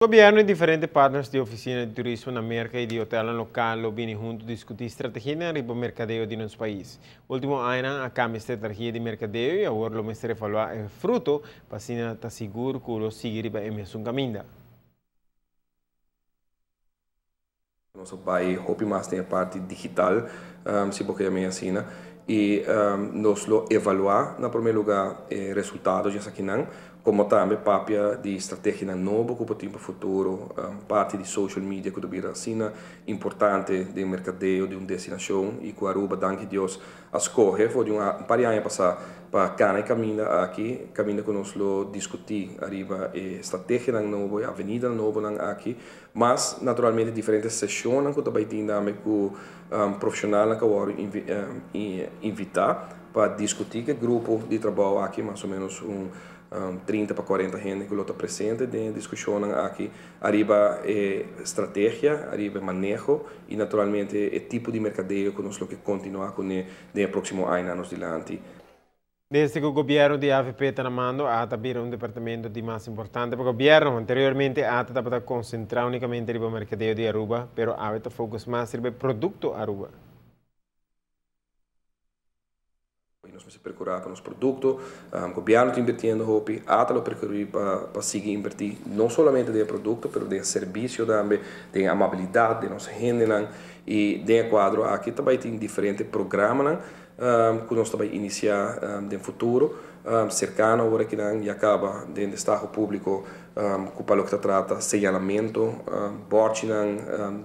Governo e diferentes partners de oficina de turismo na América e de hotel local vêm juntos discutir estratégia para o mercadeo de nosso país. Último ano, a cambio estratégia de mercadeo e agora o mestre evaluar o fruto para estar seguro que o seguir para o mesmo caminho. Nosso país, hope mais tem a parte digital, se porque é assim, e nós lo evaluar na primeiro lugar resultados já aqui não, como também papia de estratégia nova que pode para o futuro, parte de social media que devia assim importante de mercadeo de uma destinação e que Aruba, danke Deus, escolhe foi de um par de anos passar para cá e caminha aqui, caminha que nós lo discutir arriba estratégia nova, avenida nova aqui, mas naturalmente diferentes sessões que também tem com profissional que eu invitar para discutir que grupo de trabalho aqui, mais ou menos 30 para 40 gente que está presente em discussão aqui, arriba estratégia, arriba manejo e naturalmente o tipo de mercadeio que nós vamos continuar com no próximo ano anos adiante. Desde que o governo de AVP está namando, a abrir um departamento de mais importante para o governo. Anteriormente, a estava concentrar unicamente no mercadeo de Aruba, mas a está focus mais no produto Aruba. Nós vamos procurar para os produtos, o governo está investindo hopi, até lo procurar para seguir investir não somente de produto, mas de serviço também, de amabilidade de nossa gente e de quadro aqui também tem diferentes programas que nós também iniciar no futuro, cercano agora que não acaba dentro do Estado público com o que trata señalamento, bordo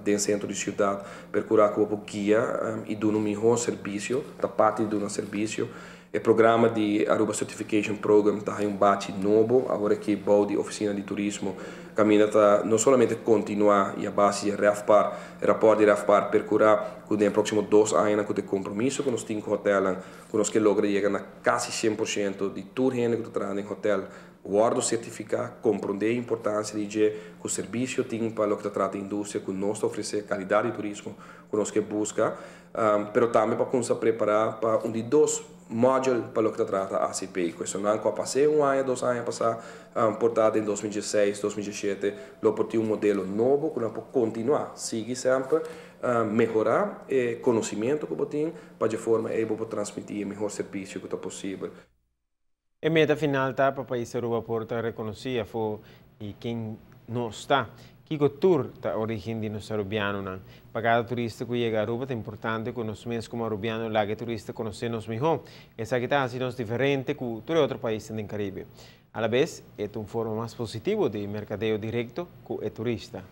dentro centro de cidade, procurar como guia e dar um melhor serviço, da parte de um serviço. O programa de Aruba Certification Program está em bate novo, agora que o de oficina de turismo caminha não somente continuar e a base de RAFPAR, rapport de RAFPAR percurar que no próximo 2 anos com o compromisso com os 5 hotéis, com os que logra chegar a quase 100% de toda gente que está em hotel, guardo certificar, compreender a importância de que o serviço tem para o que trata a indústria, que nós oferecer qualidade de turismo, que nós que busca, mas também para começar a preparar para de 2 módulos para o que trata a ACP. Isso não é que passei 1 ano, 2 anos passar, portado em 2016, 2017, lo portei um modelo novo que nós podemos continuar, seguir sempre, melhorar o conhecimento que tem para de forma a transmitir o melhor serviço que é possível. A meta final está para o país Aruba porta reconhecida foi e quem não está. Que o tour da origem de nos arubianos. Para cada turista que chega a Aruba é importante que nós mesmos como arubianos lá que turista conhecemos melhor. Essa aqui está assim diferente que todo outro país do Caribe. A la vez, é uma forma mais positiva de mercadeo direto com o turista.